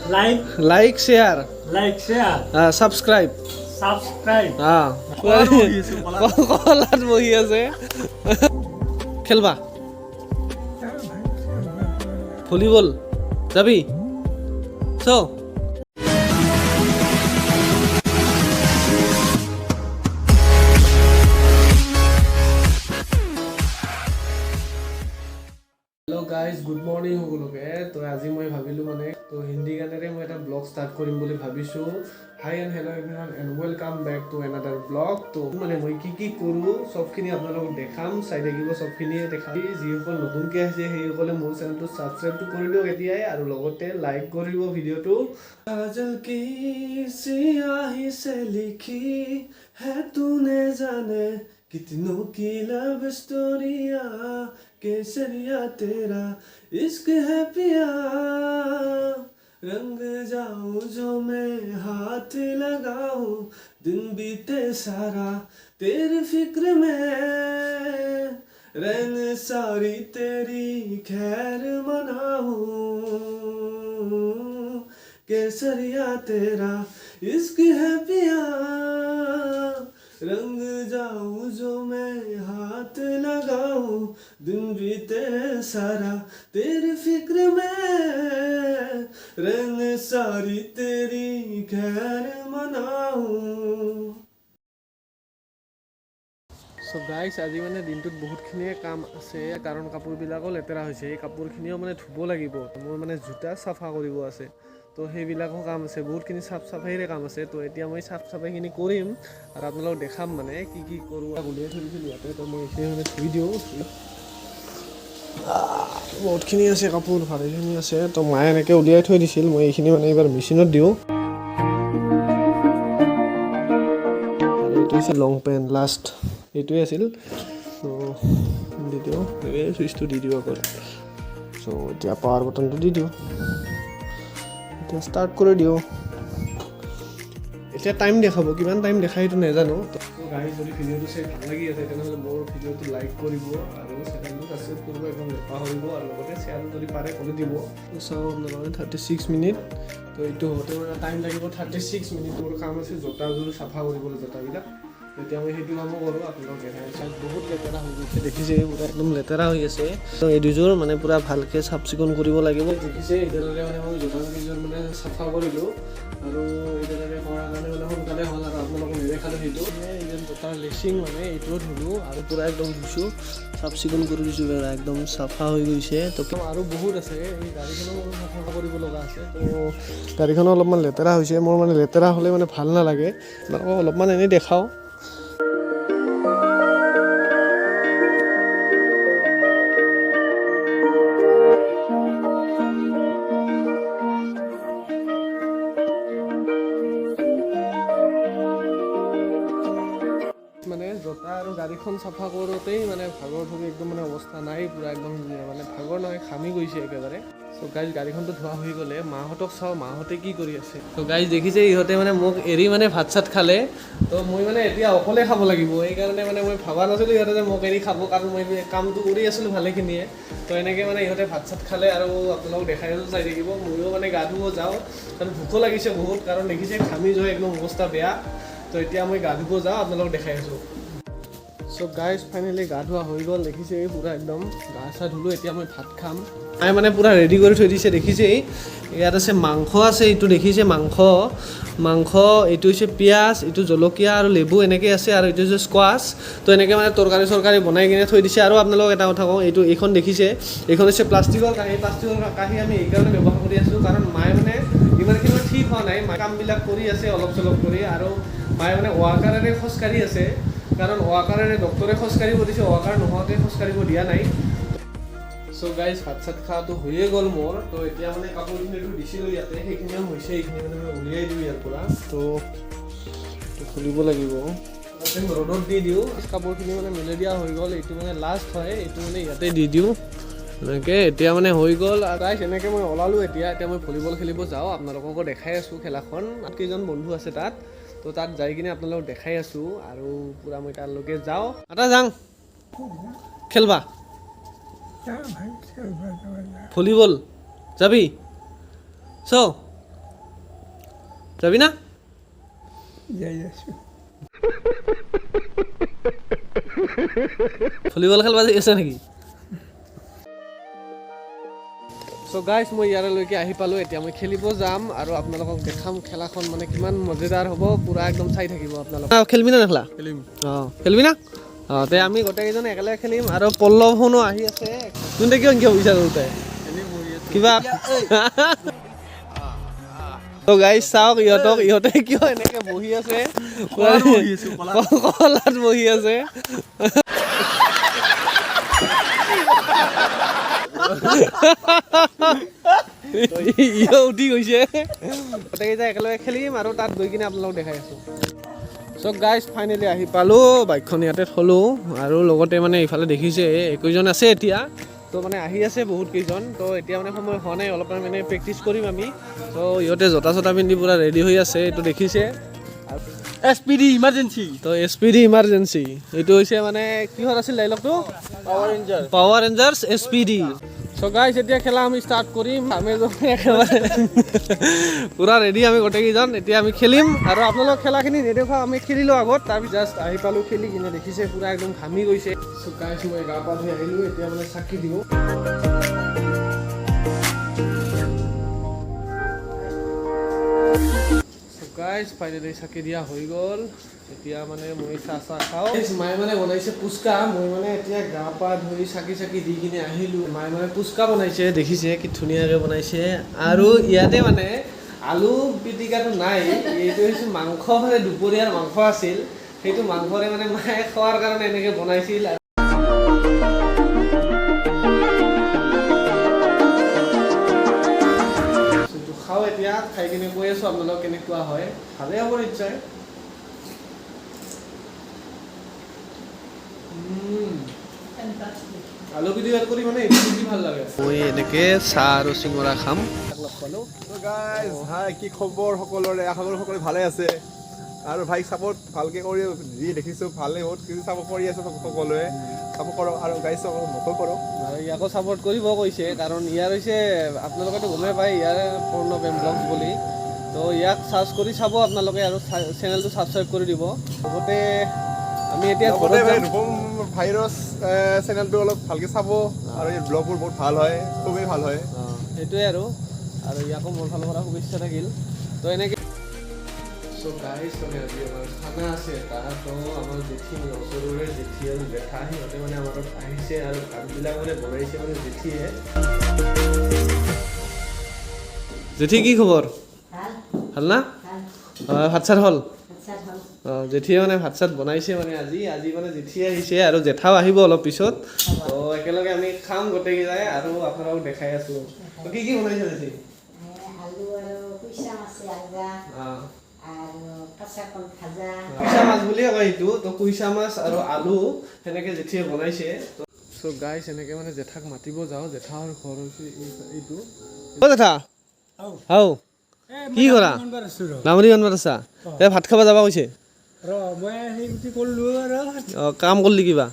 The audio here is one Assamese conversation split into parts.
লাইক শেয়ার সাবস্ক্রাইব কলাত বহি আছে খেলবা ভলিবল যাবি চ हेलो गाइज गुड मर्निंग সকলোকে তো আজি মই ভাবিলো মানে তো হিন্দি গানেৰে মই এটা ব্লগ ষ্টাৰ্ট কৰিম বুলি ভাবিছো hi and hello' everyone and welcome back to another blog তো মানে মই কি কৰোঁ সবখিনি আপোনালোকক দেখাম চাই থাকিব সবখিনিয়ে দেখাম যিসকল নতুনকৈ আহিছে সেইসকলে মোৰ চেনেলটো ছাবস্ক্ৰাইবটো কৰি দিয়ক এতিয়াই আৰু লগতে লাইক কৰিব ভিডিঅ'টো কাজল কি সিয়াহি से लिखी है तूने जाने कितनों की लव स्टोरिया केसरिया तेरा इश्क है पिया रंग जाऊं जो मैं हाथ लगाऊं दिन बीते सारा तेरी फिक्र में रैन सारी तेरी खैर मनाऊं केसरिया तेरा इश्क है पिया रंग जाऊं जो मैं हाथ लगाऊं दिन बीते सारा तेरी फिक्र में रहने सारी तेरी खैर मनाऊं সো গাইছ আজি মানে দিনটোত বহুতখিনিয়ে কাম আছে কাৰণ কাপোৰবিলাকো লেতেৰা হৈছে এই কাপোৰখিনিও মানে ধুব লাগিব মোৰ মানে জোতা চাফা কৰিব আছে তো সেইবিলাকো কাম আছে বহুতখিনি চাফ চাফাইৰে কাম আছে তো এতিয়া মই চাফ চাফাইখিনি কৰিম আৰু আপোনালোকক দেখাম মানে কি কৰোঁ উলিয়াই থৈ দিছিলোঁ ইয়াতে তো মই এইখিনি মানে ধুই দিওঁ বহুতখিনি আছে কাপোৰ ভালেখিনি আছে তো মায়ে এনেকৈ উলিয়াই থৈ দিছিল মই এইখিনি মানে এইবাৰ মেচিনত দিওঁ আৰু এইটো হৈছে লং পেণ্ট লাষ্ট এইটোৱে আছিল তো দি দিওঁ এই চুইচটো দি দিওঁ আকৌ চ' এতিয়া পাৱাৰ বটনটো দি দিওঁ এতিয়া ষ্টাৰ্ট কৰি দিওঁ এতিয়া টাইম দেখাব কিমান টাইম দেখাই সেইটো নাজানো গাড়ী যদি ভিডিঅ'টো চাই ভাল লাগি আছে তেনেহ'লে মোৰ ভিডিঅ'টো লাইক কৰিব আৰু চেনেলটো ছাবস্ক্ৰাইব কৰিব একদম নেপাহৰিব আৰু লগতে শ্বেয়াৰ যদি পাৰে কৰি দিব চাওঁ আপোনালোকে 36 মিনিট তো এইটো হওঁতে মানে টাইম লাগিব 36 মিনিট মোৰ কাম আছে জোতাযোৰ চাফা কৰিবলৈ জোতাবিলাক এতিয়া মই সেইটো কামো কৰোঁ আপোনালোক দেখাই চাই বহুত লেতেৰা হৈ গৈছে দেখিছে পুৰা একদম লেতেৰা হৈ আছে তো এই দুযোৰ মানে পুৰা ভালকৈ চাফ চিকুণ কৰিব লাগিব দেখিছে এইদৰে মানে মই জোতাকেইযোৰ মানে চাফা কৰিলোঁ আৰু এইদৰে কৰাৰ কাৰণে মানে সোনকালে হ'ল আৰু আপোনালোকক নেদেখালোঁ সেইটো এইজন জোতাৰ লেচিং মানে এইটোও ধুলোঁ আৰু পুৰা একদম ধুইছোঁ চাফ চিকুণ কৰি দিছোঁ একদম চাফা হৈ গৈছে তো আৰু বহুত আছে এই গাড়ীখনো চাফা কৰিব লগা আছে তো গাড়ীখনো অলপমান লেতেৰা হৈছে মোৰ মানে লেতেৰা হ'লে মানে ভাল নালাগে আপোনালোকক অলপমান এনেই দেখাওঁ মানে জোতা আৰু গাড়ীখন চাফা কৰোঁতেই মানে ভাগৰ ধৰি একদম মানে অৱস্থা নাই পূৰা একদম মানে ভাগৰ নহয় ঘামি গৈছে একেবাৰে চ' গাইজ গাড়ীখনটো ধোৱা হৈ গ'লে মাহঁতক চাওঁ মাহঁতে কি কৰি আছে ত' গাইজ দেখিছে ইহঁতে মানে মোক এৰি মানে ভাত চাত খালে তো মই মানে এতিয়া অকলে খাব লাগিব সেইকাৰণে মানে মই ভবা নাছিলোঁ ইহঁতে যে মোক এৰি খাব কাৰণ মই কামটো কৰি আছিলোঁ ভালেখিনিয়ে তো এনেকৈ মানে ইহঁতে ভাত চাত খালে আৰু আপোনালোকক দেখাই চাই থাকিব ময়ো মানে গা ধুব যাওঁ কাৰণ ভোকো লাগিছে বহুত কাৰণ দেখিছে ঘামি যোৱা একদম অৱস্থা বেয়া তো এতিয়া মই গা ধুব যাওঁ আপোনালোকক দেখাই আছোঁ চ' গাইজ ফাইনেলি গা ধোৱা হৈ গ'ল দেখিছে পূৰা একদম গা চা ধুলোঁ এতিয়া মই ভাত খাম মায়ে মানে পূৰা ৰেডি কৰি থৈ দিছে দেখিছেই ইয়াত আছে মাংস আছে এইটো দেখিছে মাংস এইটো হৈছে পিঁয়াজ এইটো জলকীয়া আৰু লেবু এনেকৈ আছে আৰু এইটো হৈছে স্কোৱাছ তো এনেকৈ মানে তৰকাৰী বনাই কিনে থৈ দিছে আৰু আপোনালোকক এটা কথা কওঁ এইখন দেখিছে এইখন হৈছে প্লাষ্টিকৰ কাঁহী আমি এইকাৰণে ব্যৱহাৰ কৰি আছোঁ কাৰণ মায়ে মানে ইমানখিনি মানে ঠিক হোৱা নাই মায়ে কামবিলাক কৰি আছে অলপ চলপ কৰি আৰু মায়ে মানে ৱাকাৰেৰে খোজকাঢ়ি আছে কাৰণ ৱাকাৰেৰে ডক্টৰে খোজকাঢ়িব দিছে ৱাকাৰ নোহোৱাকৈ খোজকাঢ়িব দিয়া নাই চ' গাইজ ভাত চাত খোৱাটো হৈয়ে গ'ল মোৰ তো এতিয়া মানে কাপোৰখিনিটো দিছিলোঁ ইয়াতে সেইখিনিও হৈছে এইখিনি মানে মই উলিয়াই দিওঁ ইয়াৰ পৰা তো খুলিব লাগিব ৰ'দত দি দিওঁ কাপোৰখিনি মানে মেলেৰিয়া হৈ গ'ল এইটো মানে লাষ্ট হয় এইটো মানে ইয়াতে দি দিওঁ এনেকৈ এতিয়া মানে হৈ গ'ল আৰু গাইজ এনেকৈ মই ওলালোঁ এতিয়া মই ভলীবল খেলিব যাওঁ আপোনালোককো দেখাই আছোঁ খেলাখন কেইজন বন্ধু আছে তাত তো তাত যাই কিনে আপোনালোকক দেখাই আছোঁ আৰু পূৰা মই তালৈকে যাওঁ এটা যাওঁ খেলবা ভলীবল যাবি চ' যাবি না ভলীবল খেলবা আছে নেকি সো গাইজ মই ইয়াৰলৈকে আহি পালোঁ এতিয়া মই খেলিব যাম আৰু আপোনালোকক দেখাম খেলাখন মানে কিমান মজাদাৰ হ'ব পুৰা একদম চাই থাকিব আপোনালোক খেলিবি না নেখেলা খেলিম খেলিবি না তে আমি গোটেইকেইজন একেলগে খেলিম আৰু পল্লৱখনো আহি আছে তুন্দে কিয় কিয় বিচাৰো তই কিবা তো গাইজ চাওক ইহঁতে কিয় এনেকে বহি আছে কলাত বহি আছে উঠি গৈছে গোটেইকেইটা একেলগে খেলিম আৰু তাত গৈ কিনে আপোনালোকক দেখাই আছোঁ চ' গাইজ ফাইনেলি আহি পালোঁ বাইকখন ইয়াতে থলোঁ আৰু লগতে মানে ইফালে দেখিছে একৈজন আছে এতিয়া তো মানে আহি আছে বহুত কেইজন তো এতিয়া মানে সময় হোৱা নাই অলপমান মানে প্ৰেক্টিচ কৰিম আমি তো ইহঁতে জোতা চোতা পিন্ধি পূৰা ৰেডি হৈ আছে এইটো দেখিছে SPD ইমাৰ্জেঞ্চি তো SPD ইমাৰ্জেঞ্চি এইটো হৈছে মানে কিহত আছিল ডাইলগটো পাৱাৰ ৰেঞ্জাৰ্ছ SPD চ' গাইজ এতিয়া খেলা আমি ষ্টাৰ্ট কৰিম আমি একেবাৰে পূৰা ৰেডি আমি গোটেইকেইজন এতিয়া আমি খেলিম আৰু আপোনালোক খেলাখিনি নেদেখুৱা আমি খেলিলোঁ আগত তাৰপিছত জাষ্ট আহি পালোঁ খেলি কিনে দেখিছে পূৰা একদম ঘামি গৈছে চ' গাইজ মই গা পা ধুই আহিলোঁ এতিয়া মানে চাকি দিওঁ গাইজ ফাইনেলি চাকি দিয়া হৈ গ'ল এতিয়া মানে মই চাহ খাওঁ মায়ে মানে বনাইছে পুচকা মই মানে এতিয়া গা পা ধুই চাকি দি কিনে আহিলোঁ মায়ে মানে পুচকা বনাইছে দেখিছে কি ধুনীয়াকৈ বনাইছে আৰু ইয়াতে মানে আলু পিটিকাটো নাই এইটো হৈছে মাংস মানে দুপৰীয়াৰ মাংস আছিল সেইটো মাংসৰে মানে মায়ে খোৱাৰ কাৰণে এনেকৈ বনাইছিল খাওঁ এতিয়া খাই কিনে কৈ আছোঁ আপোনালোক কেনেকুৱা হয় ভালে হ'ব নিশ্চয় আলু পিটিকা কৰি মানে এইটো বেছি ভাল লাগে মই এনেকৈ চাহ আৰু চিঙৰা খাম কি খবৰ সকলোৰে আশা কৰোঁ সকলোৱে ভালে আছে আৰু ভাইক ছাপৰ্ট ভালকৈ কৰি যি দেখিছোঁ ভালেই বহুত কিছু ছাপৰ্ট কৰি আছে সকলোৱে ছাপৰ্ট কৰক আৰু গাইজ মোকো কৰক আৰু ইয়াকো ছাপৰ্ট কৰিব কৈছে কাৰণ ইয়াৰ হৈছে আপোনালোকেতো গমেই পায় ইয়াৰ পূৰ্ণপ্ৰেম ব্লগছ বুলি তো ইয়াক চাৰ্চ কৰি চাব আপোনালোকে আৰু চেনেলটো ছাবস্ক্ৰাইব কৰি দিব লগতে আমি এতিয়া ৰূপম ভাইৰাছ চেনেলটো অলপ ভালকৈ চাব আৰু এই ব্লগবোৰ বহুত ভাল হয় খুবেই ভাল হয় সেইটোৱে আৰু ইয়াকো মোৰ ফালৰ পৰা শুভেচ্ছা থাকিল তো এনেকৈ চ' গাইজ মানে আজি আমাৰ খানা আছে তাতো আমাৰ জেঠি ওচৰৰে জেঠি আৰু জেঠা সিহঁতে মানে আমাৰ তাত আহিছে আৰু ভাতবিলাক মানে বনাইছে মানে জেঠিয়ে জেঠি কি খবৰ ভাল না ভাত চাত হ'ল জেঠিয়ে মানে ভাত চাত বনাইছে মানে আজি মানে জেঠিয়ে আহিছে আৰু জেঠাও আহিব অলপ পিছত তো একেলগে আমি খাম গোটেইকেইটাই আৰু আপোনালোকক দেখাই আছোঁ কি কি বনাইছে জেঠি কুইছা মাছ বুলিয়ে কয় এইটো তো কুইছা মাছ আৰু আলু সেনেকৈ জেঠিয়ে বনাইছে চ' গাইজ এনেকৈ মানে জেঠাক মাতিব যাওঁ জেঠাৰ ঘৰ হৈছে এইটো জেঠা হাও কি কৰা নামনি বানবাত আছা ভাত খাব যাব কৈছে কাম কৰিলি কিবা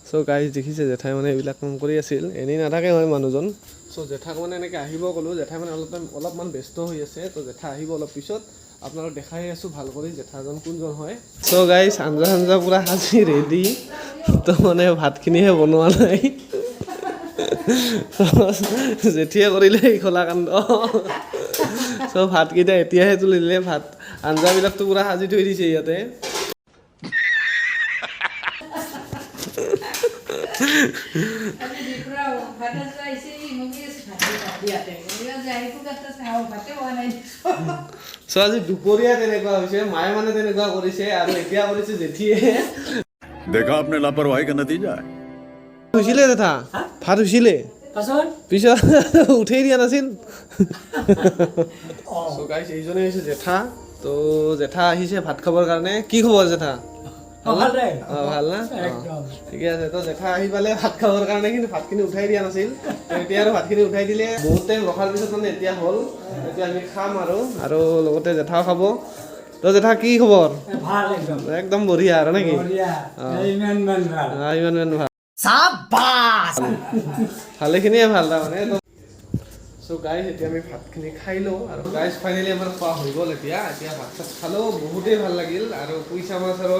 চ' গাইজ দেখিছে জেঠাই মানে এইবিলাক কাম কৰি আছিল এনেই নাথাকে হয় মানুহজন চ' জেঠাক মানে এনেকৈ আহিব ক'লোঁ জেঠাই মানে অলপমান ব্যস্ত হৈ আছে তো জেঠা আহিব অলপ পিছত আপোনালোক দেখাই আছোঁ ভাল কৰি জেঠাজন কোনজন হয় চ' গাইজ আঞ্জা পূৰা সাজি ৰেডি তো মানে ভাতখিনিহে বনোৱা নাই জেঠিয়ে কৰিলে এই খোলাকাণ্ড চ' ভাতকেইটা এতিয়াহে তুলিলে ভাত আঞ্জাবিলাকতো পূৰা সাজি থৈ দিছে ইয়াতে চ' আজি দুপৰীয়া তেনেকুৱা হৈছে মায়ে মানে তেনেকুৱা কৰিছে আৰু এতিয়া কৰিছে জেঠিয়ে देखा आपने लापरवाही का नतीजा है হৈছিলে জেঠা ভাত হৈছিলে পিছত উঠেই দিয়া নাছিল চ' গাইজ এইজনে হৈছে জেঠা তো জেঠা আহিছে ভাত খাবৰ কাৰণে কি খবৰ জেঠা ভাল না ঠিকে আছে তো জেঠা আহি পালে ভাত খাবৰ কাৰণে কিন্তু ভাতখিনি উঠাই দিয়া নাছিল এতিয়া আৰু ভাতখিনি উঠাই দিলে বহুত টাইম ৰখাৰ পিছত মানে এতিয়া হ'ল এতিয়া আমি খাম আৰু লগতে জেঠাও খাব তো জেঠা কি খবৰ একদম বঢ়িয়া আৰু নেকি ইমান ভাল ভালেখিনিয়ে ভাল তাৰমানে চ' চ' গাইজ এতিয়া আমি ভাতখিনি খাই লওঁ আৰু গাইজ ফাইনেলি আমাৰ খোৱা হৈ গ'ল এতিয়া ভাত চাত খালোঁ বহুতেই ভাল লাগিল আৰু কুইচা মাছ আৰু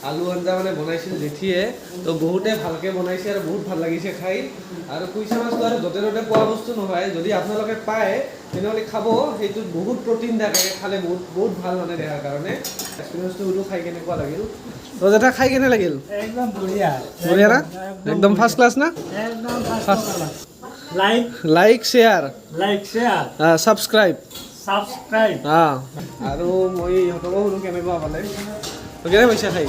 আলু আঞ্জা মানে বনাইছিল জেঠিয়ে তো বহুতেই ভালকৈ বনাইছে আৰু বহুত ভাল লাগিছে খাই আৰু কুইচা মাছটো আৰু য'তে ত'তে পোৱা বস্তু নহয় যদি আপোনালোকে পায় তেনেহ'লে খাব সেইটোত বহুত প্ৰটিন থাকে খালে বহুত ভাল মানে দেহাৰ কাৰণে এক্সপিৰিয়েঞ্চটো সুধো খাই কেনেকুৱা লাগিল তো জেঠা খাই কেনে লাগিল একদম বঢ়িয়া বঢ়িয়া না একদম ফাৰ্ষ্ট ক্লাছ না একদম first class like share subscribe আৰু মই ইহঁতকো সুধো কেনেকুৱা পালে কেনে পাইছে খাই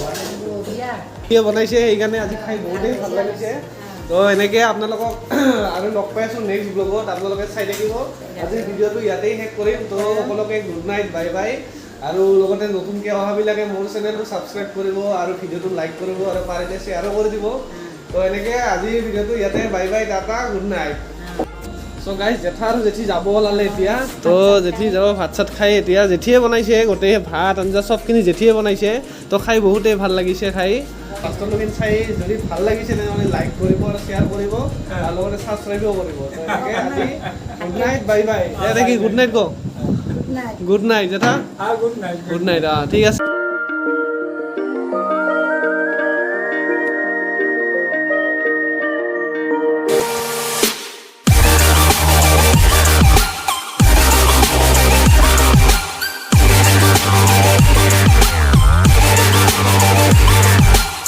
সিয়ে বনাইছে সেইকাৰণে আজি খাই বহুতেই ভাল লাগিছে তো এনেকৈ আপোনালোকক আৰু লগ পাই আছোঁ নেক্সট ব্লগত আপোনালোকে চাই থাকিব আজি ভিডিঅ'টো ইয়াতেই শেষ কৰিম তো সকলোকে গুড নাইট বাই বাই আৰু লগতে নতুনকৈ অহাবিলাকে মোৰ চেনেলটো ছাবস্ক্ৰাইব কৰিব আৰু ভিডিঅ'টো লাইক কৰিব আৰু পাৰিলে শ্বেয়াৰো কৰি দিব তো এনেকৈ আজিৰ ভিডিঅ'টো ইয়াতে bye bye tata good night so' guys জেঠা আৰু জেঠি যাব ওলালে এতিয়া তো জেঠি যাব ভাত চাত খাই এতিয়া জেঠিয়ে বনাইছে গোটেই ভাত আঞ্জা চবখিনি জেঠিয়ে বনাইছে তো খাই বহুতেই ভাল লাগিছে খাই ফাৰ্ষ্টলৈকে চাই যদি ভাল লাগিছে তেনেহ'লে লাইক কৰিব আৰু শ্বেয়াৰ কৰিব আৰু লগতে ছাবস্ক্ৰাইবো কৰিব তো এনেকৈ আজি গুড নাইট বাই বাই কি গুড নাইট ক গুড নাইট জেঠা গুড নাইট গুড নাইট ঠিক আছে